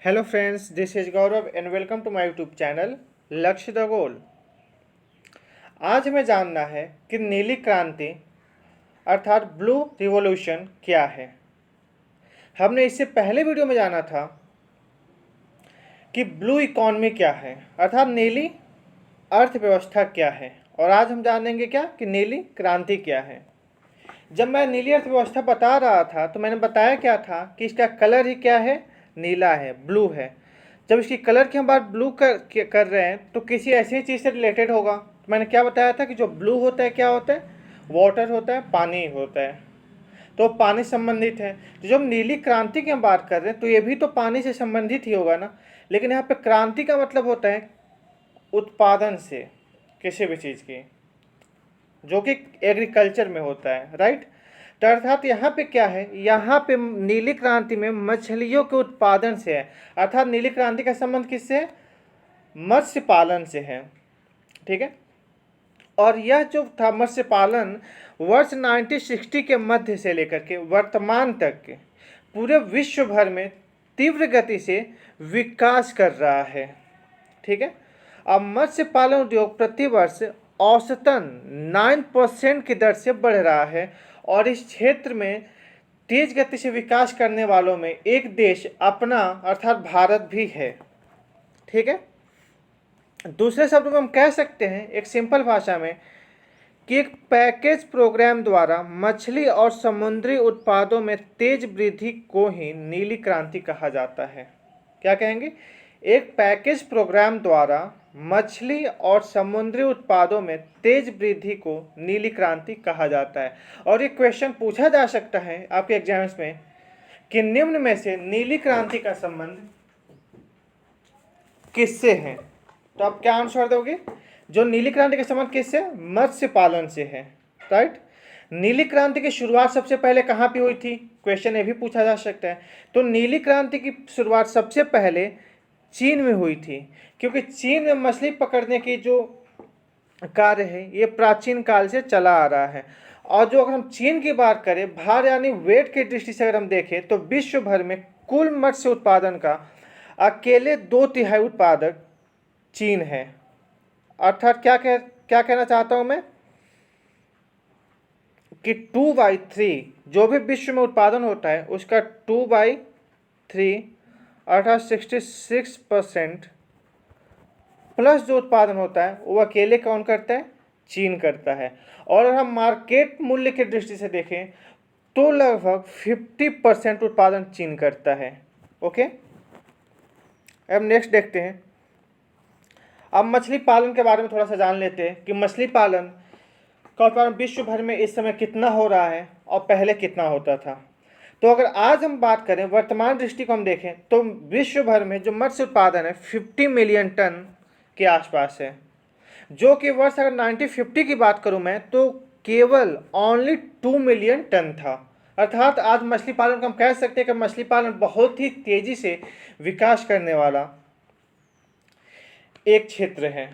Hello friends, this is Gaurav and welcome to my YouTube channel Lakshya the goal. आज हमें जानना है कि नीली क्रांति अर्थात ब्लू रिवॉल्यूशन क्या है। हमने इससे पहले वीडियो में जाना था कि ब्लू इकॉनमी क्या है अर्थात नीली अर्थव्यवस्था क्या है, और आज हम जानेंगे क्या कि नीली क्रांति क्या है। जब मैं नीली अर्थव्यवस्था बता रहा था तो मैंने बताया क्या था कि इसका कलर ही क्या है, नीला है, ब्लू है। जब इसकी कलर की हम बात ब्लू कर रहे हैं तो किसी ऐसी चीज़ से रिलेटेड होगा। तो मैंने क्या बताया था कि जो ब्लू होता है क्या होता है, वाटर होता है, पानी होता है, तो पानी संबंधित है। तो जब नीली क्रांति की हम बात कर रहे हैं तो ये भी तो पानी से संबंधित ही होगा ना। लेकिन यहाँ पे क्रांति का मतलब होता है उत्पादन से किसी भी चीज़ की, जो कि एग्रीकल्चर में होता है, राइट। तो अर्थात यहाँ पे क्या है, यहाँ पे नीली क्रांति में मछलियों के उत्पादन से है। अर्थात नीली क्रांति का संबंध किससे है, मत्स्य पालन से है, ठीक है। और यह जो था मत्स्य पालन वर्ष 1960 के मध्य से लेकर के वर्तमान तक के पूरे विश्व भर में तीव्र गति से विकास कर रहा है, ठीक है। अब मत्स्य पालन उद्योग प्रतिवर्ष औसतन 9% की दर से बढ़ रहा है, और इस क्षेत्र में तेज गति से विकास करने वालों में एक देश अपना अर्थात भारत भी है, ठीक है। दूसरे शब्दों में हम कह सकते हैं एक सिंपल भाषा में कि एक पैकेज प्रोग्राम द्वारा मछली और समुद्री उत्पादों में तेज वृद्धि को ही नीली क्रांति कहा जाता है। क्या कहेंगे, एक पैकेज प्रोग्राम द्वारा मछली और समुद्री उत्पादों में तेज वृद्धि को नीली क्रांति कहा जाता है। और ये क्वेश्चन पूछा जा सकता है आपके एग्जाम्स में कि निम्न में से नीली क्रांति का संबंध किससे है। तो आप क्या आंसर दोगे, जो नीली क्रांति का संबंध किससे, मत्स्य पालन से है, राइट। नीली क्रांति की शुरुआत सबसे पहले कहाँ पे हुई थी, क्वेश्चन ये भी पूछा जा सकता है। तो नीली क्रांति की शुरुआत सबसे पहले चीन में हुई थी, क्योंकि चीन में मछली पकड़ने की जो कार्य है ये प्राचीन काल से चला आ रहा है। और जो अगर हम चीन की बात करें, भार यानी वेट की दृष्टि से अगर हम देखें तो विश्व भर में कुल मत्स्य उत्पादन का अकेले 2/3 उत्पादक चीन है। अर्थात क्या कहना चाहता हूं मैं कि 2/3 जो भी विश्व में उत्पादन होता है उसका 2/3 अर्थात 66% प्लस जो उत्पादन होता है वो अकेले कौन करता है, चीन करता है। और अगर हम मार्केट मूल्य की दृष्टि से देखें तो लगभग 50% उत्पादन चीन करता है। ओके, अब नेक्स्ट देखते हैं। अब मछली पालन के बारे में थोड़ा सा जान लेते हैं कि मछली पालन का उत्पादन विश्व भर में इस समय कितना हो रहा है और पहले कितना होता था। तो अगर आज हम बात करें वर्तमान दृष्टि को हम देखें तो विश्व भर में जो मत्स्य उत्पादन है 50 मिलियन टन के आसपास है, जो कि वर्ष अगर 1950 की बात करूं मैं तो केवल ओनली 2 मिलियन टन था। अर्थात आज मछली पालन को हम कह सकते हैं कि मछली पालन बहुत ही तेजी से विकास करने वाला एक क्षेत्र है।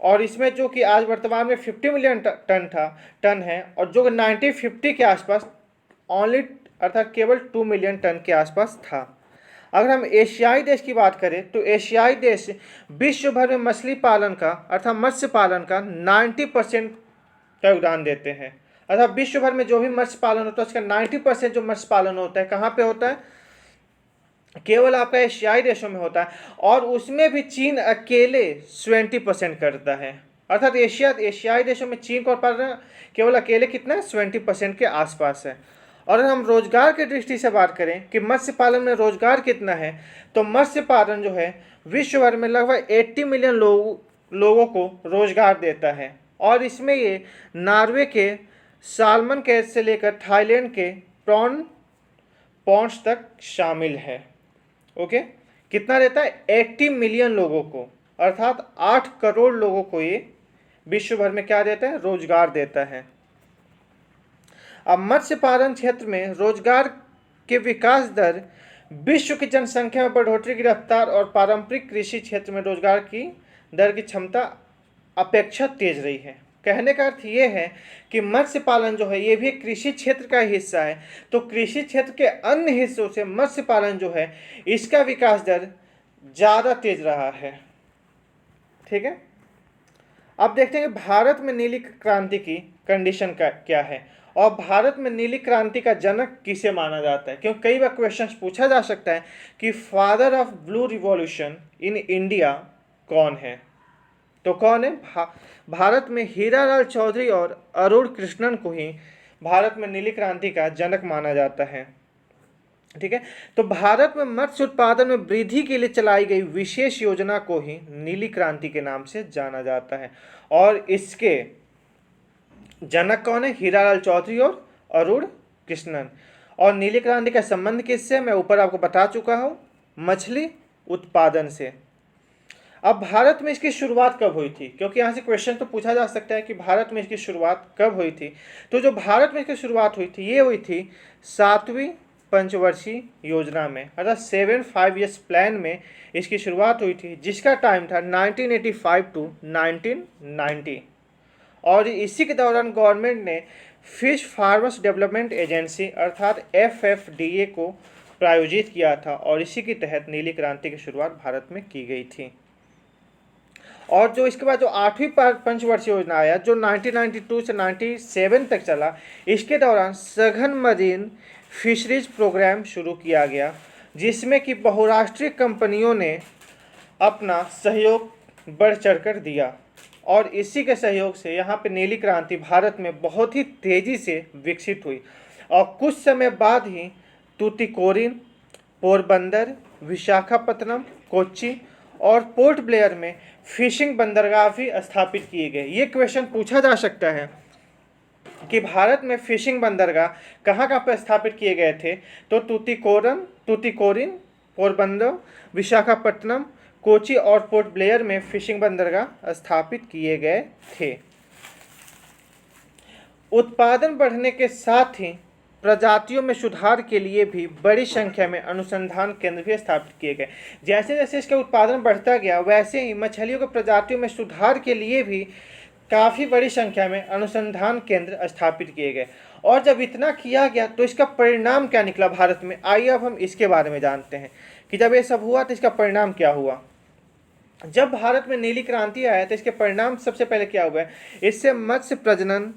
और इसमें जो कि आज वर्तमान में 50 मिलियन टन है, और जो 1950 के आसपास ओनली अर्थात केवल 2 मिलियन टन के आसपास था। अगर हम एशियाई देश की बात करें तो एशियाई देश विश्व भर में मछली पालन का अर्थात मत्स्य पालन का 90% का योगदान देते हैं। अर्थात विश्व भर में जो भी मत्स्य पालन होता है उसका 90% जो मत्स्य पालन होता है कहाँ पे होता है, केवल आपका एशियाई देशों में होता है। और उसमें भी चीन अकेले 20% करता है। अर्थात एशियाई देशों में चीन का उत्पादन केवल अकेले कितना है, 20% के आसपास है। और अगर हम रोजगार की दृष्टि से बात करें कि मत्स्य पालन में रोजगार कितना है, तो मत्स्य पालन जो है विश्व भर में लगभग 80 मिलियन लोगों को रोजगार देता है। और इसमें ये नॉर्वे के सालमन कैच से लेकर थाईलैंड के पॉन्ड्स तक शामिल है। ओके, कितना देता है, 80 मिलियन लोगों को, अर्थात 8 करोड़ लोगों को ये विश्व भर में क्या देता है, रोजगार देता है। अब मत्स्य पालन क्षेत्र में रोजगार के विकास दर विश्व की जनसंख्या में बढ़ोतरी की रफ्तार और पारंपरिक कृषि क्षेत्र में रोजगार की दर की क्षमता अपेक्षा तेज रही है। कहने का अर्थ ये है कि मत्स्य पालन जो है ये भी कृषि क्षेत्र का हिस्सा है। तो कृषि क्षेत्र के अन्य हिस्सों से मत्स्य पालन जो है इसका विकास दर ज़्यादा तेज रहा है। ठीक है, अब देखते हैं कि भारत में नीली क्रांति की कंडीशन का क्या है और भारत में नीली क्रांति का जनक किसे माना जाता है, क्योंकि कई बार क्वेश्चन पूछा जा सकता है कि father of blue revolution in India कौन है। तो कौन है? भारत में हीरालाल चौधरी और अरुण कृष्णन को ही भारत में नीली क्रांति का जनक माना जाता है। ठीक है, तो भारत में मत्स्य उत्पादन में वृद्धि के लिए चलाई गई विशेष योजना को ही नीली क्रांति के नाम से जाना जाता है और इसके जनक कौन है? हीरालाल चौधरी और अरुण कृष्णन। और नीली क्रांति का संबंध किससे? मैं ऊपर आपको बता चुका हूं, मछली उत्पादन से। अब भारत में इसकी शुरुआत कब हुई थी, क्योंकि यहाँ से क्वेश्चन तो पूछा जा सकता है कि भारत में इसकी शुरुआत कब हुई थी। तो जो भारत में इसकी शुरुआत हुई थी, ये हुई थी 7वीं पंचवर्षीय योजना में, अर्थात 7 ईयर्स प्लान में इसकी शुरुआत हुई थी, जिसका टाइम था 1985 टू 1990। और इसी के दौरान गवर्नमेंट ने फिश फार्मर्स डेवलपमेंट एजेंसी अर्थात FFDA को प्रायोजित किया था और इसी के तहत नीली क्रांति की शुरुआत भारत में की गई थी। और जो इसके बाद जो 8वीं पंचवर्षीय योजना आया, जो 1992 से 97 तक चला, इसके दौरान सघन मरीन फिशरीज प्रोग्राम शुरू किया गया, जिसमें कि बहुराष्ट्रीय कंपनियों ने अपना सहयोग बढ़ चढ़कर दिया और इसी के सहयोग से यहाँ पे नीली क्रांति भारत में बहुत ही तेज़ी से विकसित हुई और कुछ समय बाद ही तूतीकोरिन, पोरबंदर, विशाखापत्तनम, कोच्चि और पोर्ट ब्लेयर में फिशिंग बंदरगाह भी स्थापित किए गए। ये क्वेश्चन पूछा जा सकता है कि भारत में फिशिंग बंदरगाह कहाँ कहाँ पर स्थापित किए गए थे। तो तूतीकोरिन, पोरबंदर, विशाखापट्टनम, कोच्चि और पोर्ट ब्लेयर में फिशिंग बंदरगाह स्थापित किए गए थे। उत्पादन बढ़ने के साथ ही प्रजातियों में सुधार के लिए भी बड़ी संख्या में अनुसंधान केंद्र भी स्थापित किए गए। जैसे जैसे इसका उत्पादन बढ़ता गया, वैसे ही मछलियों की प्रजातियों में सुधार के लिए भी काफ़ी बड़ी संख्या में अनुसंधान केंद्र स्थापित किए गए। और जब इतना किया गया तो इसका परिणाम क्या निकला भारत में, आइए अब हम इसके बारे में जानते हैं कि जब ये सब हुआ तो इसका परिणाम क्या हुआ। जब भारत में नीली क्रांति आया तो इसके परिणाम सबसे पहले क्या हुआ है, इससे मत्स्य प्रजनन,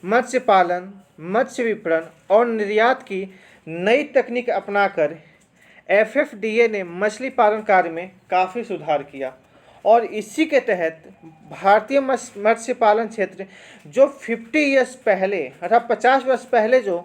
मत्स्य पालन, मत्स्य विपणन और निर्यात की नई तकनीक अपनाकर FFDA ने मछली पालन कार्य में काफ़ी सुधार किया और इसी के तहत भारतीय मत्स्य पालन क्षेत्र जो 50 ईयर्स पहले अर्थात 50 वर्ष पहले जो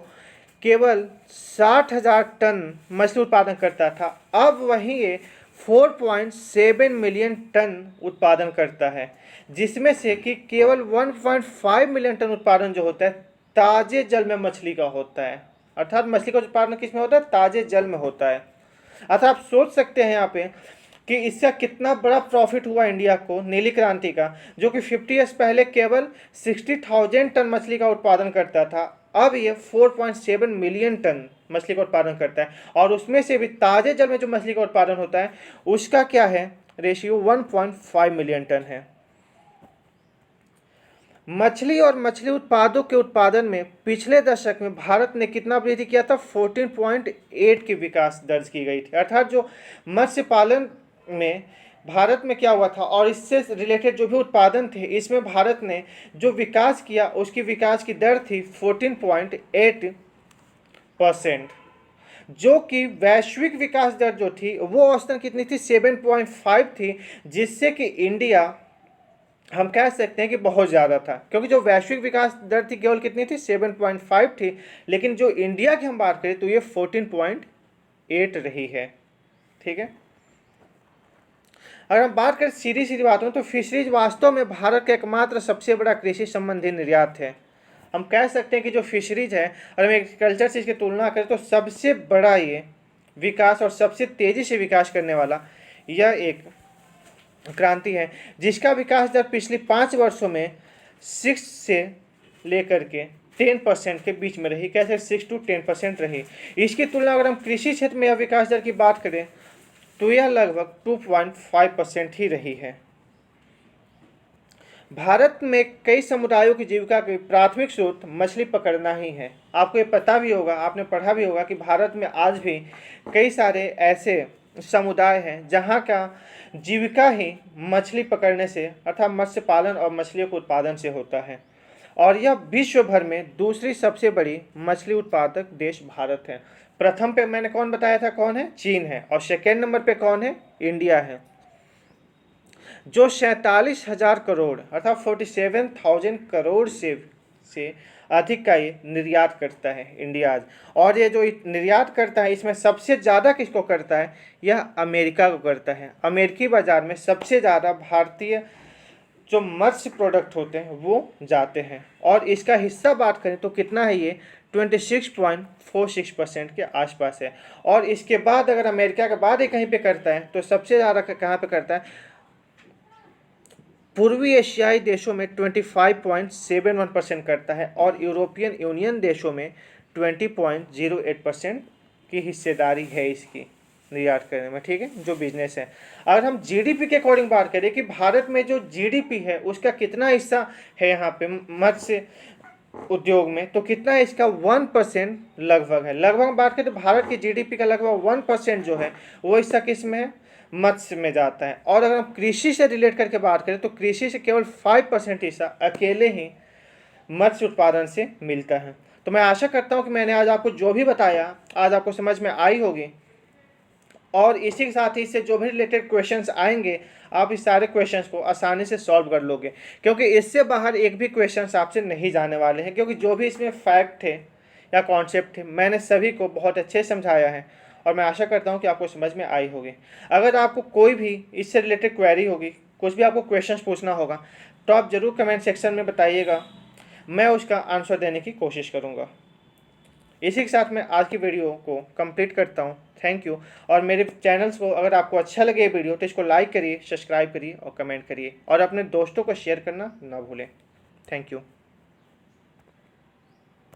केवल 60,000 टन मछली उत्पादन करता था, अब वहीं ये 4.7 मिलियन टन उत्पादन करता है, जिसमें से कि केवल 1.5 मिलियन टन उत्पादन जो होता है ताजे जल में मछली का होता है। अर्थात मछली का उत्पादन किस में होता है? ताजे जल में होता है। अर्थात आप सोच सकते हैं यहाँ पे कि इसका कितना बड़ा प्रॉफिट हुआ इंडिया को नीली क्रांति का, जो कि 50 ईयर्स पहले केवल 60,000 टन मछली का उत्पादन करता था, अब ये 4.7 मिलियन टन मछली का उत्पादन करता है और उसमें से भी ताजे जल में जो मछली का उत्पादन होता है उसका क्या है रेशियो, 1.5 मिलियन टन है। मछली और मछली उत्पादों के उत्पादन में पिछले दशक में भारत ने कितना वृद्धि किया था? 14.8 की विकास दर्ज की गई थी। अर्थात जो मत्स्य पालन में भारत में क्या हुआ था और इससे रिलेटेड जो भी उत्पादन थे, इसमें भारत ने जो विकास किया उसकी विकास की दर थी 14.8%, जो कि वैश्विक विकास दर जो थी वो औसतन कितनी थी? 7.5 थी, जिससे कि इंडिया हम कह सकते हैं कि बहुत ज़्यादा था, क्योंकि जो वैश्विक विकास दर थी केवल कितनी थी? 7.5 थी, लेकिन जो इंडिया की हम बात करें तो ये 14.8 रही है। ठीक है, अगर हम बात करें सीधी बातों तो फिशरीज वास्तव में भारत का एकमात्र सबसे बड़ा कृषि संबंधी निर्यात है। हम कह सकते हैं कि जो फिशरीज है, अगर हम एग्रीकल्चर से इसकी तुलना करें तो सबसे बड़ा ये विकास और सबसे तेज़ी से विकास करने वाला यह एक क्रांति है, जिसका विकास दर पिछले 5 वर्षों में 6 से लेकर के 10% के बीच में रही। कैसे? 6 to 10% रही। इसकी तुलना अगर हम कृषि क्षेत्र में यह विकास दर की बात करें तो यह लगभग 2.5% ही रही है। भारत में कई समुदायों की जीविका के प्राथमिक स्रोत मछली पकड़ना ही है। आपको ये पता भी होगा, आपने पढ़ा भी होगा कि भारत में आज भी कई सारे ऐसे समुदाय है जहाँ का जीविका ही मछली पकड़ने से अर्थात मत्स्य पालन और मछलियों के उत्पादन से होता है। और यह विश्व भर में दूसरी सबसे बड़ी मछली उत्पादक देश भारत है। प्रथम पे मैंने कौन बताया था, कौन है, चीन है, और सेकेंड नंबर पे कौन है, इंडिया है, जो 47,000 करोड़ अर्थात 47,000 करोड़ से अधिक का ये निर्यात करता है इंडिया आज। और ये जो निर्यात करता है इसमें सबसे ज़्यादा किसको करता है, यह अमेरिका को करता है। अमेरिकी बाज़ार में सबसे ज़्यादा भारतीय जो मत्स्य प्रोडक्ट होते हैं वो जाते हैं। और इसका हिस्सा बात करें तो कितना है, ये 26.46% के आसपास है। और इसके बाद अगर अमेरिका के बाद ये कहीं पे करता है तो सबसे ज़्यादा कहाँ पे करता है, पूर्वी एशियाई देशों में 25.71% करता है, और यूरोपियन यूनियन देशों में 20.08% की हिस्सेदारी है इसकी निर्यात करने में। ठीक है, जो बिजनेस है। अगर हम जीडीपी के अकॉर्डिंग बात करें कि भारत में जो जीडीपी है उसका कितना हिस्सा है यहाँ पे मत्स्य उद्योग में, तो कितना है इसका, 1% लगभग है। लगभग बात करें तो भारत की जीडीपी का लगभग 1% जो है वो हिस्सा किस में है, मत्स्य में जाता है। और अगर हम कृषि से रिलेट करके बात करें तो कृषि से केवल 5% हिस्सा अकेले ही मत्स्य उत्पादन से मिलता है। तो मैं आशा करता हूँ कि मैंने आज आपको जो भी बताया आज आपको समझ में आई होगी, और इसी के साथ ही इससे जो भी रिलेटेड क्वेश्चंस आएंगे आप इस सारे क्वेश्चंस को आसानी से सॉल्व कर लोगे, क्योंकि इससे बाहर एक भी क्वेश्चंस आपसे नहीं जाने वाले हैं। क्योंकि जो भी इसमें फैक्ट थे या कॉन्सेप्ट थे मैंने सभी को बहुत अच्छे से समझाया है, और मैं आशा करता हूँ कि आपको समझ में आई होगी। अगर आपको कोई भी इससे रिलेटेड क्वेरी होगी, कुछ भी आपको क्वेश्चंस पूछना होगा, तो आप ज़रूर कमेंट सेक्शन में बताइएगा, मैं उसका आंसर देने की कोशिश करूँगा। इसी के साथ मैं आज की वीडियो को कंप्लीट करता हूँ। Thank you. और मेरे चैनल्स को अगर आपको अच्छा लगे ये वीडियो तो इसको लाइक करिए, सब्सक्राइब करिए और कमेंट करिए, और अपने दोस्तों को शेयर करना ना भूलें। Thank you.